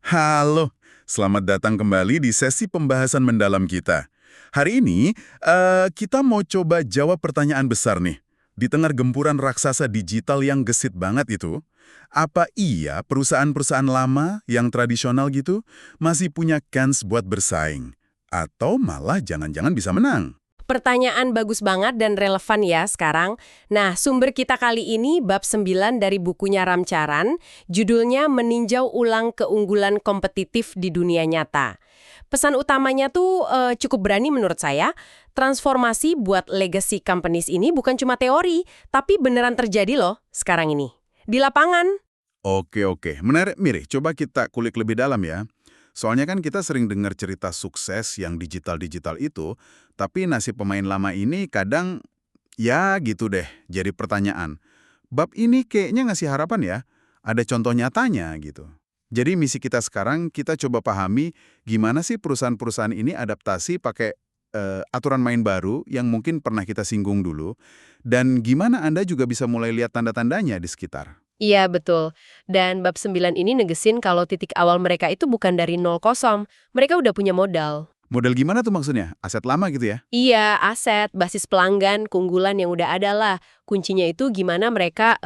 Halo, selamat datang kembali di sesi pembahasan mendalam kita. Hari ini, kita mau coba jawab pertanyaan besar nih. Di tengah gempuran raksasa digital yang gesit banget itu, apa iya perusahaan-perusahaan lama yang tradisional gitu masih punya kans buat bersaing? Atau malah jangan-jangan bisa menang? Pertanyaan bagus banget dan relevan ya sekarang. Nah, sumber kita kali ini bab 9 dari bukunya Ramcharan, judulnya Meninjau Ulang Keunggulan Kompetitif di Dunia Nyata. Pesan utamanya tuh cukup berani menurut saya. Transformasi buat legacy companies ini bukan cuma teori, tapi beneran terjadi loh sekarang ini. Di lapangan. Oke. Menarik, Mirih. Coba kita kulik lebih dalam ya. Soalnya kan kita sering dengar cerita sukses yang digital-digital itu, tapi nasib pemain lama ini kadang, ya gitu deh, jadi pertanyaan. Bab ini kayaknya ngasih harapan ya, ada contoh nyatanya gitu. Jadi misi kita sekarang, kita coba pahami gimana sih perusahaan-perusahaan ini adaptasi pakai aturan main baru yang mungkin pernah kita singgung dulu, dan gimana Anda juga bisa mulai lihat tanda-tandanya di sekitar. Iya, betul. Dan bab 9 ini negesin kalau titik awal mereka itu bukan dari nol kosong. Mereka udah punya modal. Model gimana tuh maksudnya? Aset lama gitu ya? Iya, aset, basis pelanggan, keunggulan yang udah ada lah. Kuncinya itu gimana mereka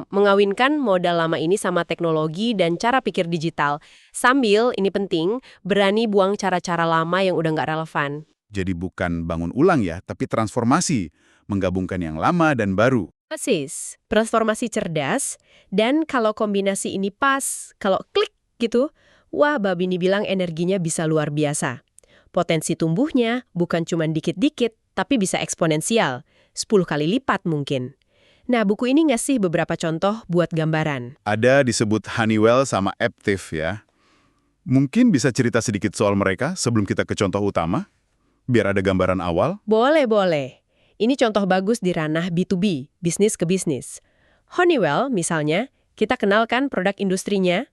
mengawinkan modal lama ini sama teknologi dan cara pikir digital. Sambil, ini penting, berani buang cara-cara lama yang udah nggak relevan. Jadi bukan bangun ulang ya, tapi transformasi, menggabungkan yang lama dan baru. Persis, transformasi cerdas, dan kalau kombinasi ini pas, kalau klik gitu, wah Babini bilang energinya bisa luar biasa. Potensi tumbuhnya bukan cuma dikit-dikit, tapi bisa eksponensial, 10 kali lipat mungkin. Nah, buku ini ngasih beberapa contoh buat gambaran. Ada disebut Honeywell sama Aptiv ya. Mungkin bisa cerita sedikit soal mereka sebelum kita ke contoh utama, biar ada gambaran awal. Boleh. Ini contoh bagus di ranah B2B, bisnis ke bisnis. Honeywell, misalnya, kita kenalkan produk industrinya.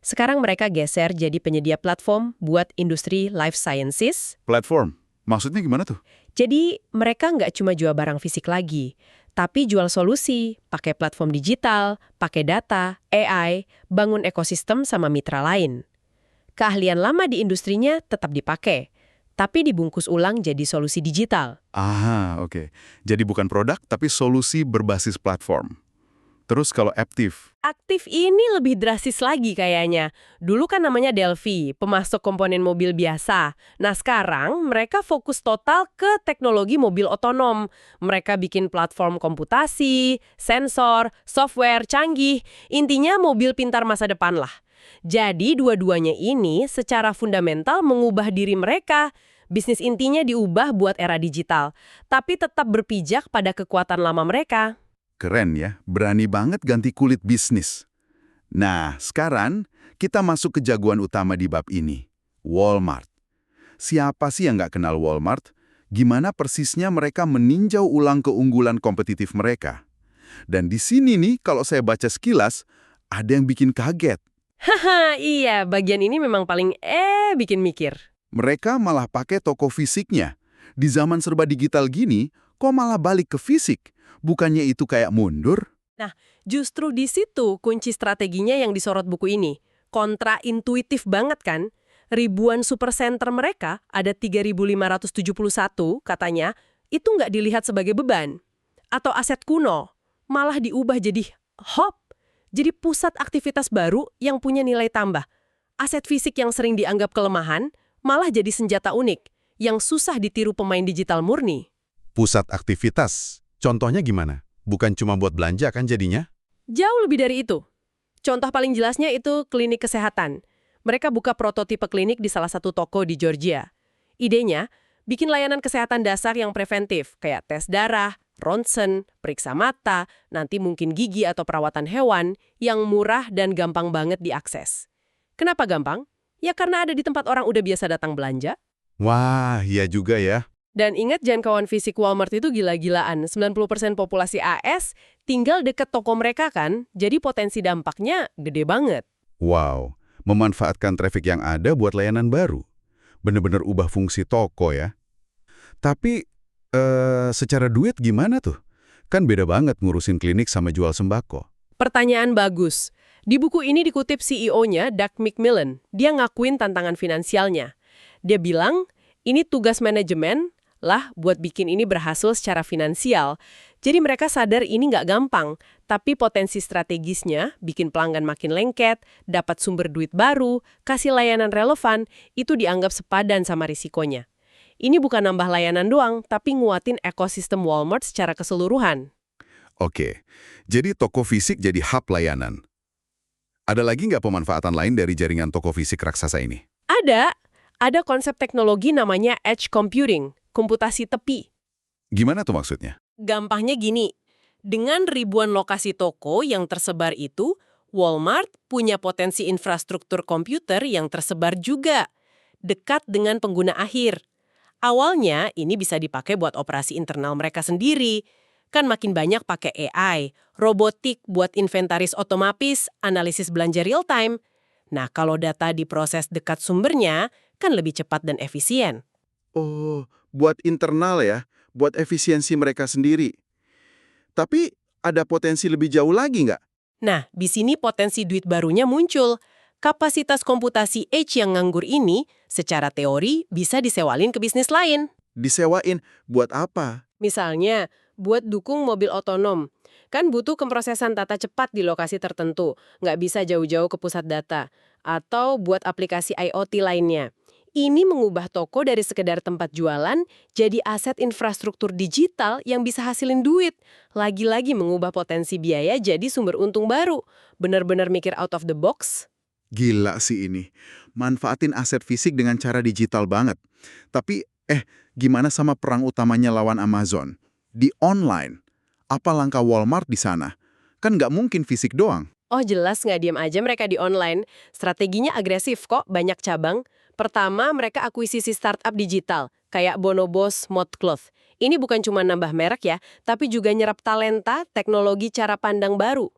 Sekarang mereka geser jadi penyedia platform buat industri life sciences. Platform, maksudnya gimana tuh? Jadi, mereka nggak cuma jual barang fisik lagi, tapi jual solusi, pakai platform digital, pakai data, AI, bangun ekosistem sama mitra lain. Keahlian lama di industrinya tetap dipakai, tapi dibungkus ulang jadi solusi digital. Oke. Jadi bukan produk, tapi solusi berbasis platform. Terus kalau Aptiv, Aktif ini lebih drastis lagi kayaknya. Dulu kan namanya Delphi, pemasok komponen mobil biasa. Nah sekarang mereka fokus total ke teknologi mobil otonom. Mereka bikin platform komputasi, sensor, software canggih. Intinya mobil pintar masa depan lah. Jadi dua-duanya ini secara fundamental mengubah diri mereka. Bisnis intinya diubah buat era digital, tapi tetap berpijak pada kekuatan lama mereka. keren ya, berani banget ganti kulit bisnis. Nah, sekarang kita masuk ke jagoan utama di bab ini, Walmart. Siapa sih yang nggak kenal Walmart? Gimana persisnya mereka meninjau ulang keunggulan kompetitif mereka? Dan di sini nih, kalau saya baca sekilas, ada yang bikin kaget. Haha, iya, bagian ini memang paling bikin mikir. Mereka malah pakai toko fisiknya. Di zaman serba digital gini, kok malah balik ke fisik? Bukannya itu kayak mundur? Nah, justru di situ kunci strateginya yang disorot buku ini. Kontraintuitif banget kan? Ribuan supercenter mereka, ada 3.571 katanya, itu nggak dilihat sebagai beban. Atau aset kuno, malah diubah jadi hub. Jadi pusat aktivitas baru yang punya nilai tambah. Aset fisik yang sering dianggap kelemahan, malah jadi senjata unik, yang susah ditiru pemain digital murni. Pusat aktivitas. Contohnya gimana? Bukan cuma buat belanja kan jadinya? Jauh lebih dari itu. Contoh paling jelasnya itu klinik kesehatan. Mereka buka prototipe klinik di salah satu toko di Georgia. Idenya, bikin layanan kesehatan dasar yang preventif, kayak tes darah, ronsen, periksa mata, nanti mungkin gigi atau perawatan hewan, yang murah dan gampang banget diakses. Kenapa gampang? Ya karena ada di tempat orang udah biasa datang belanja. Wah, iya juga ya. Dan ingat jangkauan fisik Walmart itu gila-gilaan. 90% populasi AS tinggal deket toko mereka kan, jadi potensi dampaknya gede banget. Wow, memanfaatkan traffic yang ada buat layanan baru. Bener-bener ubah fungsi toko ya. Tapi, secara duit gimana tuh? Kan beda banget ngurusin klinik sama jual sembako. Pertanyaan bagus. Di buku ini dikutip CEO-nya, Doug McMillon. Dia ngakuin tantangan finansialnya. Dia bilang, ini tugas manajemen lah buat bikin ini berhasil secara finansial. Jadi mereka sadar ini nggak gampang, tapi potensi strategisnya, bikin pelanggan makin lengket, dapat sumber duit baru, kasih layanan relevan, itu dianggap sepadan sama risikonya. Ini bukan nambah layanan doang, tapi nguatin ekosistem Walmart secara keseluruhan. Oke, jadi toko fisik jadi hub layanan. Ada lagi nggak pemanfaatan lain dari jaringan toko fisik raksasa ini? Ada konsep teknologi namanya edge computing, komputasi tepi. Gimana tuh maksudnya? Gampangnya gini, dengan ribuan lokasi toko yang tersebar itu, Walmart punya potensi infrastruktur komputer yang tersebar juga, dekat dengan pengguna akhir. Awalnya, ini bisa dipakai buat operasi internal mereka sendiri. Kan makin banyak pakai AI, robotik buat inventaris otomatis, analisis belanja real time. Nah, kalau data diproses dekat sumbernya, kan lebih cepat dan efisien. Oh, buat internal ya, buat efisiensi mereka sendiri. Tapi ada potensi lebih jauh lagi nggak? Nah, di sini potensi duit barunya muncul. Kapasitas komputasi edge yang nganggur ini, secara teori, bisa disewalin ke bisnis lain. Disewain buat apa? Misalnya, buat dukung mobil otonom. Kan butuh pemrosesan data cepat di lokasi tertentu, nggak bisa jauh-jauh ke pusat data. Atau buat aplikasi IoT lainnya. Ini mengubah toko dari sekedar tempat jualan jadi aset infrastruktur digital yang bisa hasilin duit. Lagi-lagi mengubah potensi biaya jadi sumber untung baru. Benar-benar mikir out of the box. Gila sih ini. Manfaatin aset fisik dengan cara digital banget. Tapi, gimana sama perang utamanya lawan Amazon? Di online, apa langkah Walmart di sana? Kan nggak mungkin fisik doang. Oh jelas nggak diam aja mereka di online. Strateginya agresif kok, banyak cabang. Pertama, mereka akuisisi startup digital, kayak Bonobos Modcloth. Ini bukan cuma nambah merek ya, tapi juga nyerap talenta, teknologi cara pandang baru.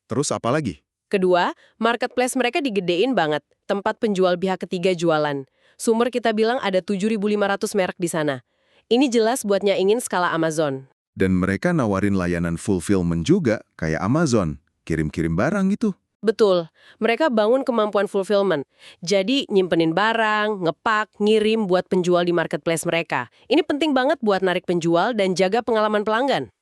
Terus apa lagi? Kedua, marketplace mereka digedein banget, tempat penjual pihak ketiga jualan. Sumber kita bilang ada 7.500 merek di sana. Ini jelas buat nyaingin skala Amazon. Dan mereka nawarin layanan fulfillment juga, kayak Amazon. Kirim-kirim barang gitu. Betul, mereka bangun kemampuan fulfillment. Jadi nyimpenin barang, ngepak, ngirim buat penjual di marketplace mereka. Ini penting banget buat narik penjual dan jaga pengalaman pelanggan.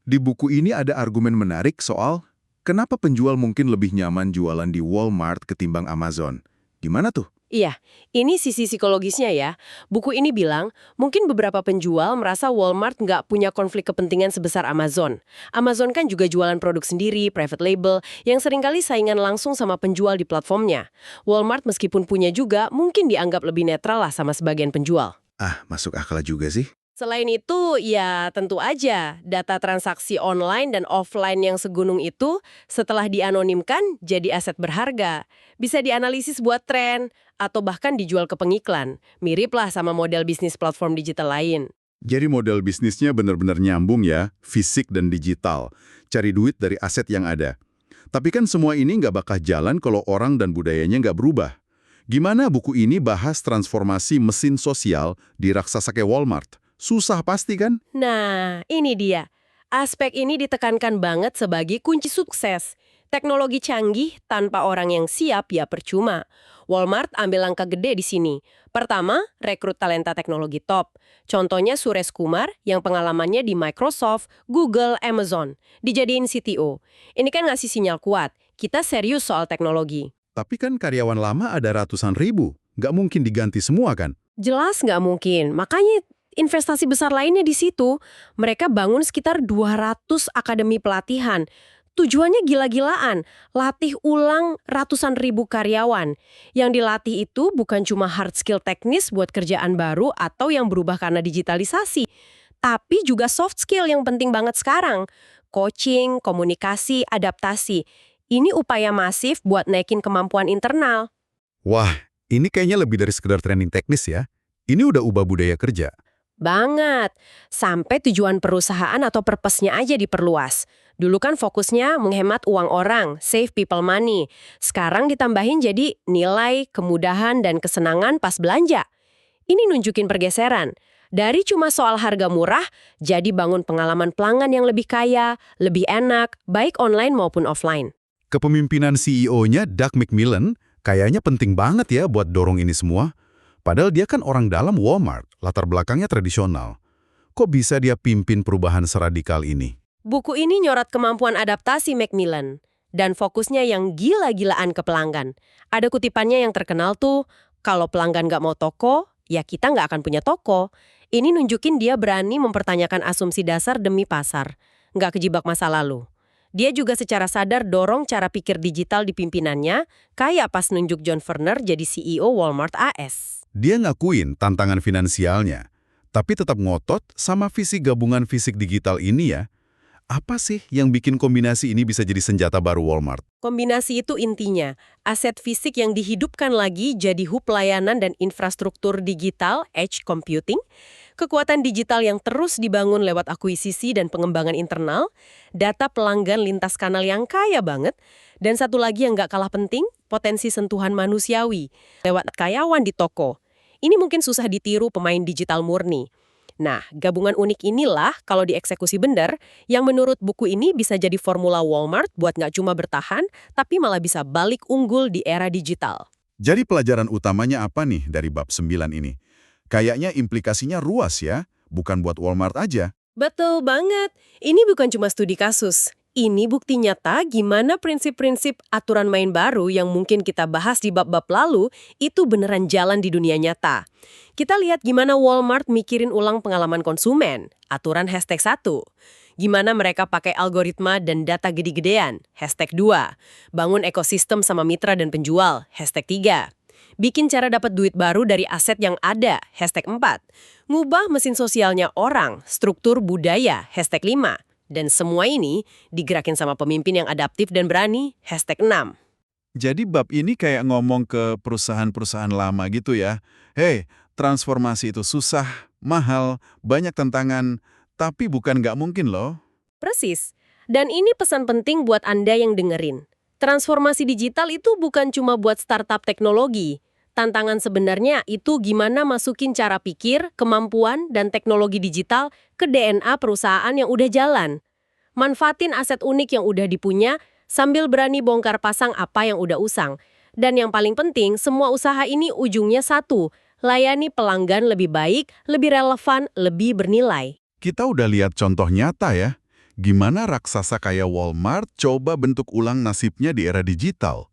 Di buku ini ada argumen menarik soal kenapa penjual mungkin lebih nyaman jualan di Walmart ketimbang Amazon. Gimana tuh? Iya, ini sisi psikologisnya ya. Buku ini bilang, mungkin beberapa penjual merasa Walmart nggak punya konflik kepentingan sebesar Amazon. Amazon kan juga jualan produk sendiri, private label, yang seringkali saingan langsung sama penjual di platformnya. Walmart meskipun punya juga, mungkin dianggap lebih netral lah sama sebagian penjual. Masuk akal juga sih. Selain itu, ya tentu aja, data transaksi online dan offline yang segunung itu setelah dianonimkan jadi aset berharga. Bisa dianalisis buat tren, atau bahkan dijual ke pengiklan. Mirip lah sama model bisnis platform digital lain. Jadi model bisnisnya benar-benar nyambung ya, fisik dan digital. Cari duit dari aset yang ada. Tapi kan semua ini nggak bakal jalan kalau orang dan budayanya nggak berubah. Gimana buku ini bahas transformasi mesin sosial di raksasa kayak Walmart? Susah pasti kan? Nah, ini dia. Aspek ini ditekankan banget sebagai kunci sukses. Teknologi canggih tanpa orang yang siap ya percuma. Walmart ambil langkah gede di sini. Pertama, rekrut talenta teknologi top. Contohnya Suresh Kumar yang pengalamannya di Microsoft, Google, Amazon. Dijadiin CTO. Ini kan ngasih sinyal kuat. Kita serius soal teknologi. Tapi kan karyawan lama ada ratusan ribu. Nggak mungkin diganti semua kan? Jelas nggak mungkin. Makanya investasi besar lainnya di situ. Mereka bangun sekitar 200 akademi pelatihan. Tujuannya gila-gilaan, latih ulang ratusan ribu karyawan. Yang dilatih itu bukan cuma hard skill teknis buat kerjaan baru atau yang berubah karena digitalisasi, tapi juga soft skill yang penting banget sekarang. Coaching, komunikasi, adaptasi. Ini upaya masif buat naikin kemampuan internal. Wah, ini kayaknya lebih dari sekedar training teknis ya. Ini udah ubah budaya kerja. Banget. Sampai tujuan perusahaan atau purpose-nya aja diperluas. Dulu kan fokusnya menghemat uang orang, save people money. Sekarang ditambahin jadi nilai, kemudahan, dan kesenangan pas belanja. Ini nunjukin pergeseran. Dari cuma soal harga murah, jadi bangun pengalaman pelanggan yang lebih kaya, lebih enak, baik online maupun offline. Kepemimpinan CEO-nya Doug McMillon kayaknya penting banget ya buat dorong ini semua. Padahal dia kan orang dalam Walmart, latar belakangnya tradisional. Kok bisa dia pimpin perubahan seradikal ini? Buku ini nyorot kemampuan adaptasi Macmillan dan fokusnya yang gila-gilaan ke pelanggan. Ada kutipannya yang terkenal tuh, kalau pelanggan nggak mau toko, ya kita nggak akan punya toko. Ini nunjukin dia berani mempertanyakan asumsi dasar demi pasar, nggak kejebak masa lalu. Dia juga secara sadar dorong cara pikir digital di pimpinannya, kayak pas nunjuk John Furner jadi CEO Walmart AS. Dia ngakuin tantangan finansialnya, tapi tetap ngotot sama visi gabungan fisik digital ini ya. Apa sih yang bikin kombinasi ini bisa jadi senjata baru Walmart? Kombinasi itu intinya, aset fisik yang dihidupkan lagi jadi hub layanan dan infrastruktur digital, edge computing, kekuatan digital yang terus dibangun lewat akuisisi dan pengembangan internal, data pelanggan lintas kanal yang kaya banget, dan satu lagi yang nggak kalah penting, potensi sentuhan manusiawi lewat karyawan di toko. Ini mungkin susah ditiru pemain digital murni. Nah, gabungan unik inilah kalau dieksekusi benar, yang menurut buku ini bisa jadi formula Walmart buat nggak cuma bertahan, tapi malah bisa balik unggul di era digital. Jadi pelajaran utamanya apa nih dari bab 9 ini? Kayaknya implikasinya ruas ya, bukan buat Walmart aja. Betul banget. Ini bukan cuma studi kasus. Ini bukti nyata gimana prinsip-prinsip aturan main baru yang mungkin kita bahas di bab-bab lalu itu beneran jalan di dunia nyata. Kita lihat gimana Walmart mikirin ulang pengalaman konsumen, aturan #1. Gimana mereka pakai algoritma dan data gede-gedean, #2. Bangun ekosistem sama mitra dan penjual, #3. Bikin cara dapat duit baru dari aset yang ada, #4. Ngubah mesin sosialnya orang, struktur budaya, #5. Dan semua ini digerakin sama pemimpin yang adaptif dan berani, #6. Jadi bab ini kayak ngomong ke perusahaan-perusahaan lama gitu ya. Hei, transformasi itu susah, mahal, banyak tantangan, tapi bukan nggak mungkin loh. Persis. Dan ini pesan penting buat Anda yang dengerin. Transformasi digital itu bukan cuma buat startup teknologi. Tantangan sebenarnya itu gimana masukin cara pikir, kemampuan, dan teknologi digital ke DNA perusahaan yang udah jalan. Manfaatin aset unik yang udah dipunya, sambil berani bongkar pasang apa yang udah usang. Dan yang paling penting, semua usaha ini ujungnya satu, layani pelanggan lebih baik, lebih relevan, lebih bernilai. Kita udah lihat contoh nyata ya. Gimana raksasa kayak Walmart coba bentuk ulang nasibnya di era digital.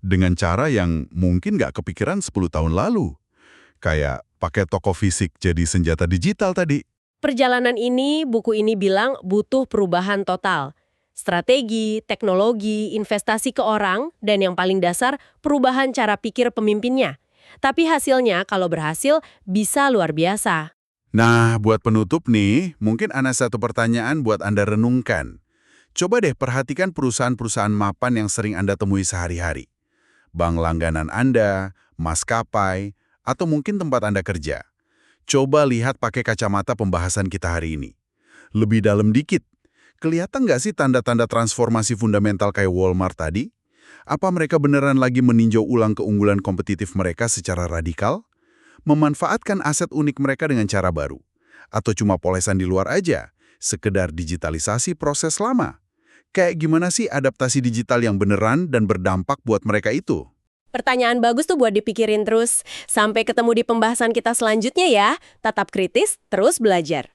Dengan cara yang mungkin nggak kepikiran 10 tahun lalu. Kayak pakai toko fisik jadi senjata digital tadi. Perjalanan ini, buku ini bilang butuh perubahan total. Strategi, teknologi, investasi ke orang, dan yang paling dasar, perubahan cara pikir pemimpinnya. Tapi hasilnya, kalau berhasil, bisa luar biasa. Nah, buat penutup nih, mungkin ada satu pertanyaan buat Anda renungkan. Coba deh perhatikan perusahaan-perusahaan mapan yang sering Anda temui sehari-hari. Bank langganan Anda, maskapai, atau mungkin tempat Anda kerja. Coba lihat pakai kacamata pembahasan kita hari ini. Lebih dalam dikit, kelihatan nggak sih tanda-tanda transformasi fundamental kayak Walmart tadi? Apa mereka beneran lagi meninjau ulang keunggulan kompetitif mereka secara radikal? Memanfaatkan aset unik mereka dengan cara baru? Atau cuma polesan di luar aja? Sekedar digitalisasi proses lama? Kayak gimana sih adaptasi digital yang beneran dan berdampak buat mereka itu? Pertanyaan bagus tuh buat dipikirin terus. Sampai ketemu di pembahasan kita selanjutnya ya. Tetap kritis, terus belajar.